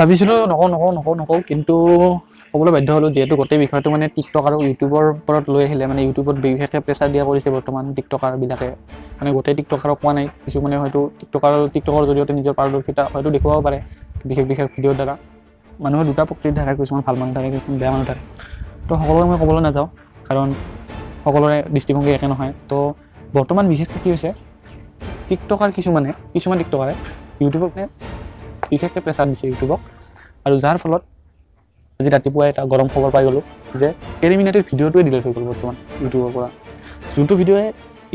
ভাবিছিলো নকওঁ কিন্তু ক'বলৈ বাধ্য হ'লো যেহেতু গোটেই বিষয়টো মানে টিকটক আৰু ইউটিউবৰ ওপৰত লৈ আহিলে মানে ইউটিউবত বিশেষকৈ প্ৰেছাৰ দিয়া কৰিছে বৰ্তমান টিকটকাৰবিলাকে মানে গোটেই টিকটকাৰক কোৱা নাই কিছুমানে হয়তো টিকটকৰ জৰিয়তে নিজৰ পাৰদৰ্শিতা হয়তো দেখুৱাব পাৰে বিশেষ ভিডিঅ'ৰ দ্বাৰা মানুহৰ দুটা প্ৰকৃতি থাকে কিছুমান ভাল মানুহ থাকে কিছুমান বেয়া মানুহ থাকে তো সকলোকে মই ক'বলৈ নাযাওঁ কাৰণ সকলোৰে দৃষ্টিভংগী একে নহয় তো বৰ্তমান বিশেষকৈ কি হৈছে কিছুমান টিকটকাৰে ইউটিউবক বিশেষকৈ প্ৰেছাৰ দিছে ইউটিউবক আৰু যাৰ ফলত আজি ৰাতিপুৱা এটা গৰম খবৰ পাই গ'লোঁ যে কেৰিমিনাটিৰ ভিডিঅ'টোৱে ডিলিট হৈ গ'ল বৰ্তমান ইউটিউবৰ পৰা যোনটো ভিডিঅ'য়ে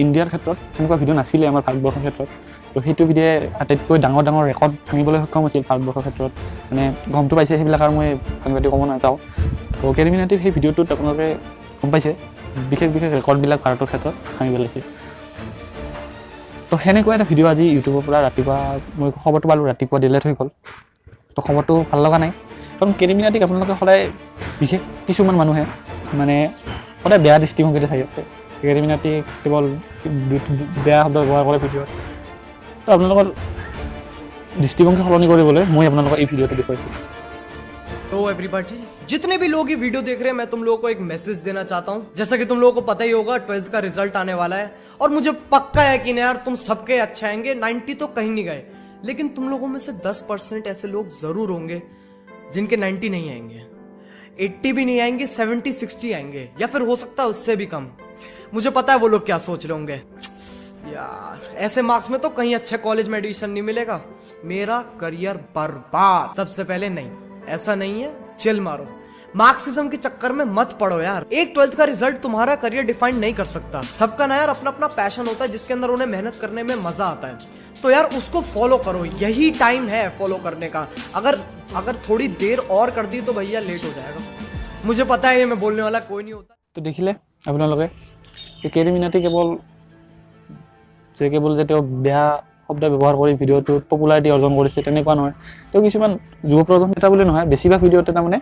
ইণ্ডিয়াৰ ক্ষেত্ৰত তেনেকুৱা ভিডিঅ' নাছিলে আমাৰ ভাৰতবৰ্ষৰ ক্ষেত্ৰত তো সেইটো ভিডিঅ'য়ে আটাইতকৈ ডাঙৰ ৰেকৰ্ড ভাঙিবলৈ সক্ষম হৈছিল ভাৰতবৰ্ষৰ ক্ষেত্ৰত মানে গমটো পাইছে সেইবিলাক আৰু মই সাংবাদিক ক'ব নাযাওঁ তো কেৰিমিনাটিৰ সেই ভিডিঅ'টোত আপোনালোকে গম পাইছে বিশেষ ৰেকৰ্ডবিলাক ভাৰতৰ ক্ষেত্ৰত ভাঙি পেলাইছে তো সেনেকুৱা এটা ভিডিঅ' আজি ইউটিউবৰ পৰা ৰাতিপুৱা মই খবৰটো পালোঁ ৰাতিপুৱা ডিলিট হৈ গ'ল তো খবৰটো ভাল লগা নাই কাৰণ কেৰিমিনাটিক আপোনালোকে সদায় বিশেষ কিছুমান মানুহে মানে সদায় বেয়া দৃষ্টিভংগীতে চাই আছে কেৰিমিনাটিক কেৱল বেয়া শব্দ ব্যৱহাৰ কৰে ভিডিঅ'ত তো আপোনালোকৰ দৃষ্টিভংগী সলনি কৰিবলৈ মই আপোনালোকক এই ভিডিঅ'টো দেখুৱাইছোঁ। हेलो एवरीबॉडी जितने भी लोग ये वीडियो देख रहे हैं मैं तुम लोगों को एक मैसेज देना चाहता हूँ जैसा कि तुम लोगों को पता ही होगा 12th का रिजल्ट आने वाला है और मुझे पक्का यकीन है यार तुम सबके अच्छे आएंगे 90 तो कहीं नहीं गए लेकिन तुम लोगों में से 10% ऐसे लोग जरूर होंगे जिनके 90 नहीं आएंगे 80 भी नहीं आएंगे 70-60 आएंगे या फिर हो सकता है उससे भी कम। मुझे पता है वो लोग क्या सोच रहे होंगे यार ऐसे मार्क्स में तो कहीं अच्छे कॉलेज में एडमिशन नहीं मिलेगा मेरा करियर बर्बाद। सबसे पहले नहीं ऐसा नहीं है चिल मारो मार्क्सिज्म के चक्कर में मत पड़ो यार एक 12th का रिजल्ट तुम्हारा करियर डिफाइन नहीं कर सकता सबका ना यार अपना अपना पैशन होता है जिसके अंदर उन्हें मेहनत करने में मजा आता है तो यार उसको फॉलो करो यही टाइम है फॉलो करने का अगर थोड़ी देर और कर दी तो भैया लेट हो जाएगा मुझे पता है ये मैं बोलने वाला कोई नहीं होता। तो देखिले আপোনালোকে কেৰিমিনাটি কেৱল যে তেওঁ বেয়া শব্দ ব্যৱহাৰ কৰি ভিডিঅ'টোত পপুলাৰিটি অৰ্জন কৰিছে তেনেকুৱা নহয় তেওঁ কিছুমান যুৱ প্ৰজন্ম এটা বুলি নহয় বেছিভাগ ভিডিঅ'তে তাৰমানে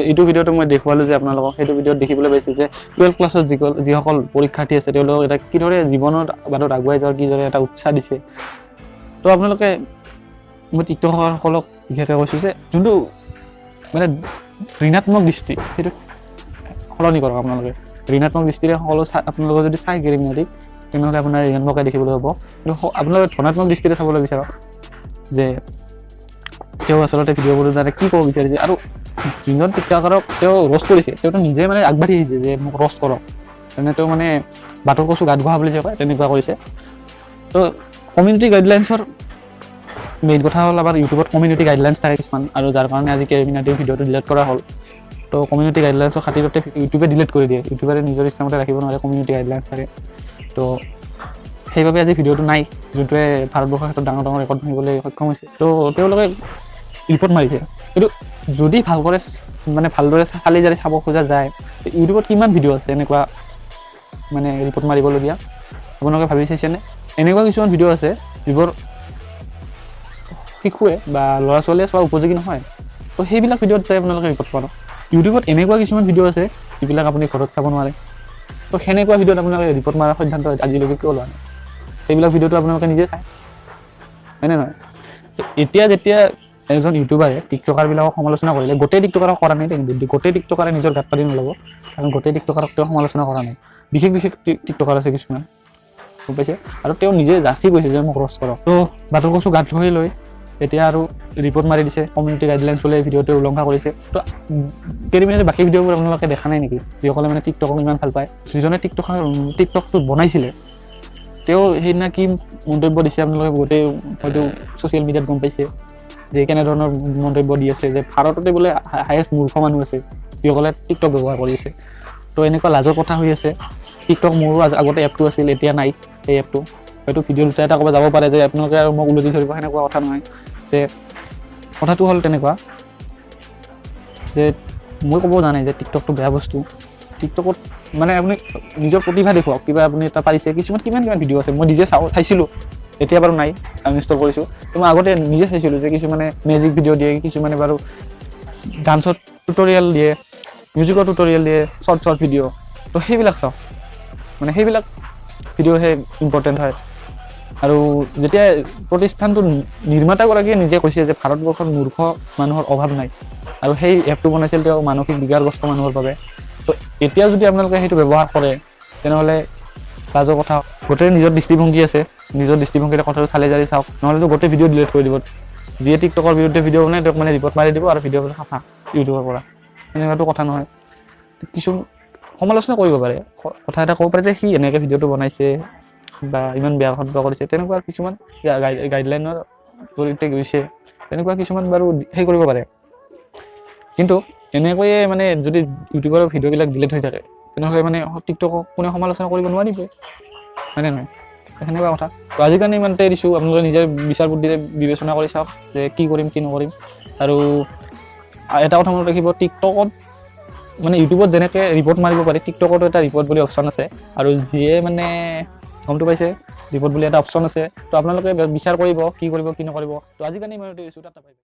এইটো ভিডিঅ'টো মই দেখুৱালোঁ যে আপোনালোকক সেইটো ভিডিঅ'ত দেখিবলৈ পাইছে যে 12 ক্লাছত যিসকল পৰীক্ষাৰ্থী আছে তেওঁলোকক এটা কিদৰে জীৱনৰ বাটত আগুৱাই যোৱাৰ কিদৰে এটা উৎসাহ দিছে তো আপোনালোকে মই টিকটকাৰসকলক বিশেষকৈ কৈছোঁ যে যোনটো মানে ঋণাত্মক দৃষ্টি সেইটো সলনি কৰক আপোনালোকে ঋণাত্মক দৃষ্টিৰে সকলো আপোনালোকে যদি চাই কেৰিমিনাটিক তেনেহ'লে আপোনাৰ ঋণাত্মকে দেখিবলৈ হ'ব কিন্তু আপোনালোকে ধনাত্মক দৃষ্টিৰে চাবলৈ বিচাৰক যে তেওঁ আচলতে ভিডিঅ'বোৰ দ্বাৰা কি ক'ব বিচাৰিছে আৰু যোনজন টিকটকাৰক তেওঁ ৰ'ষ্ট কৰিছে তেওঁতো নিজে মানে আগবাঢ়ি আহিছে যে মোক ৰ'ষ্ট কৰক তেনে তেওঁ মানে বাটৰ কচু গাত ঘঁহা বুলি যে কয় তেনেকুৱা কৰিছে তো কমিউনিটি গাইডলাইনছৰ মেইন কথা হ'ল আমাৰ ইউটিউবত কমিউনিটি গাইডলাইনছ থাকে কিছুমান আৰু যাৰ কাৰণে আজি কেৰিমিনাটিৰ ভিডিঅ'টো ডিলিট কৰা হ'ল তো কমিউনিটি গাইডলাইনছৰ খাতিৰতে ইউটিউবে ডিলিট কৰি দিয়ে ইউটিউবাৰে নিজৰ ইচ্ছামতে ৰাখিব নোৱাৰে কমিউনিটি গাইডলাইনছ থাকে তো সেইবাবে আজি ভিডিঅ'টো নাই যোনটোৱে ভাৰতবৰ্ষৰ ক্ষেত্ৰত ডাঙৰ ৰেকৰ্ড ভাঙিবলৈ সক্ষম হৈছে তো তেওঁলোকে ৰিপৰ্ট মাৰিছে কিন্তু যদি ভালদৰে খালি যদি চাব খোজা যায় ইউটিউবত কিমান ভিডিঅ' আছে এনেকুৱা মানে ৰিপৰ্ট মাৰিবলগীয়া আপোনালোকে ভাবি চাইছেনে এনেকুৱা কিছুমান ভিডিঅ' আছে যিবোৰ শিশুৱে বা ল'ৰা ছোৱালীয়ে চোৱা উপযোগী নহয় তো সেইবিলাক ভিডিঅ'ত চাই আপোনালোকে ৰিপৰ্ট মাৰক ইউটিউবত এনেকুৱা কিছুমান ভিডিঅ' আছে যিবিলাক আপুনি ঘৰত চাব নোৱাৰে তো সেনেকুৱা ভিডিঅ'ত আপোনালোকে ৰিপৰ্ট মাৰাৰ সিদ্ধান্ত আজিলৈকে কিয় লোৱা নাই সেইবিলাক ভিডিঅ'টো আপোনালোকে নিজে চায় হয়নে নহয় তো এতিয়া যেতিয়া এজন ইউটিউবাৰে টিকটকাৰবিলাকক সমালোচনা কৰিলে গোটেই টিকটকাৰক কৰা নাই কিন্তু গোটেই টিকটকাৰে নিজৰ গাত পাতি নল'ব কাৰণ গোটেই টিকটকাৰক তেওঁ সমালোচনা কৰা নাই বিশেষ টিকটকাৰ আছে কিছুমান গম পাইছে আৰু তেওঁ নিজে যাচি কৈছে যে মোক ৰ'ষ্ট কৰক তো বাটৰ কচু গাত ধৰি লৈ এতিয়া আৰু ৰিপৰ্ট মাৰি দিছে কমিউনিটি গাইডলাইনছ বোলে ভিডিঅ'টো উলংঘা কৰিছে তো কেৰিমিনাটিৰ বাকী ভিডিঅ'বোৰ আপোনালোকে দেখা নাই নেকি যিসকলে মানে টিকটকক ইমান ভাল পায় যিজনে টিকটকটো বনাইছিলে তেওঁ সেইদিনা কি মন্তব্য দিছে আপোনালোকে গোটেই হয়তো ছ'চিয়েল মিডিয়াত গম পাইছে যে কেনেধৰণৰ মন্তব্য দি আছে যে ভাৰততে বোলে হায়েষ্ট মূৰ্খ মানুহ আছে যিসকলে টিকটক ব্যৱহাৰ কৰি আছে তো এনেকুৱা লাজৰ কথা হৈ আছে টিকটক মোৰো আগতে এপটো আছিল এতিয়া নাই সেই এপটো হয়তো ভিডিঅ' দুটা এটা ক'ব যাব পাৰে যে আপোনালোকে আৰু মোক উলটি ধৰিব সেনেকুৱা কথা নহয় যে কথাটো হ'ল তেনেকুৱা যে মই ক'ব জানাই যে টিকটকটো বেয়া বস্তু টিকটকত মানে আপুনি নিজৰ প্ৰতিভা দেখুৱাওক কিবা আপুনি এটা পাৰিছে কিমান ভিডিঅ' আছে মই নিজে চাইছিলোঁ এতিয়া বাৰু নাই ইনষ্টল কৰিছোঁ তো মই আগতে নিজে চাইছিলোঁ যে কিছুমানে মেজিক ভিডিঅ' দিয়ে কিছুমানে বাৰু ডান্সৰ টিউটৰিয়েল দিয়ে মিউজিকৰ টিউটৰিয়েল দিয়ে শ্বৰ্ট ভিডিঅ' তো সেইবিলাক চাওক মানে সেইবিলাক ভিডিঅ'হে ইম্পৰ্টেণ্ট হয় আৰু যেতিয়া প্ৰতিষ্ঠানটো নিৰ্মাতাগৰাকীয়ে নিজে কৈছে যে ভাৰতবৰ্ষত মূৰ্খ মানুহৰ অভাৱ নাই আৰু সেই এপটো বনাইছিল তেওঁ মানসিক বিকাৰগ্ৰস্ত মানুহৰ বাবে। তো এতিয়া যদি আপোনালোকে সেইটো ব্যৱহাৰ কৰে তেনেহ'লে লাজৰ কথা। গোটেই নিজৰ দৃষ্টিভংগী আছে, নিজৰ দৃষ্টিভংগীৰে কথাটো চালি জাৰি চাওক, নহ'লেতো গোটেই ভিডিঅ' ডিলিট কৰি দিব। যিয়ে টিকটকৰ বিৰুদ্ধে ভিডিঅ' বনাই তেওঁক মানে ৰিপৰ্ট মাৰি দিব আৰু ভিডিঅ'বোৰ চাফা ইউটিউবৰ পৰা। এনেকুৱাটো কথা নহয়। কিছু সমালোচনা কৰিব পাৰে, কথা এটা ক'ব পাৰে যে সি এনেকৈ ভিডিঅ'টো বনাইছে বা ইমান বেয়া শব্দ কৰিছে, তেনেকুৱা কিছুমান গাইডলাইনৰ জৰিয়তে গৈছে, তেনেকুৱা কিছুমান বাৰু সেই কৰিব পাৰে। কিন্তু এনেকৈয়ে মানে যদি ইউটিউবৰ ভিডিঅ'বিলাক ডিলিট হৈ থাকে তেনেহ'লে মানে টিকটকক কোনে সমালোচনা কৰিব নোৱাৰিব, হয়নে নহয়? সেনেকুৱা কথা। তো আজিৰ কাৰণে ইমানতে দিছোঁ, আপোনালোকে নিজে বিচাৰ বুদ্ধিৰে বিবেচনা কৰি চাওক যে কি কৰিম কি নকৰিম। আৰু এটা কথা মনত ৰাখিব, টিকটকত মানে ইউটিউবত যেনেকৈ ৰিপৰ্ট মাৰিব পাৰি, টিকটকতো এটা ৰিপৰ্ট বুলি অপশ্যন আছে। আৰু যিয়ে মানে গমটো পাইছে ৰিপৰ্ট বুলি এটা অপশ্যন আছে, তো আপোনালোকে বিচাৰ কৰিব কি কৰিব কি নকৰিব। তো আজিৰ কাৰণে ইমানতে দিছোঁ, টাটা বাই বাই।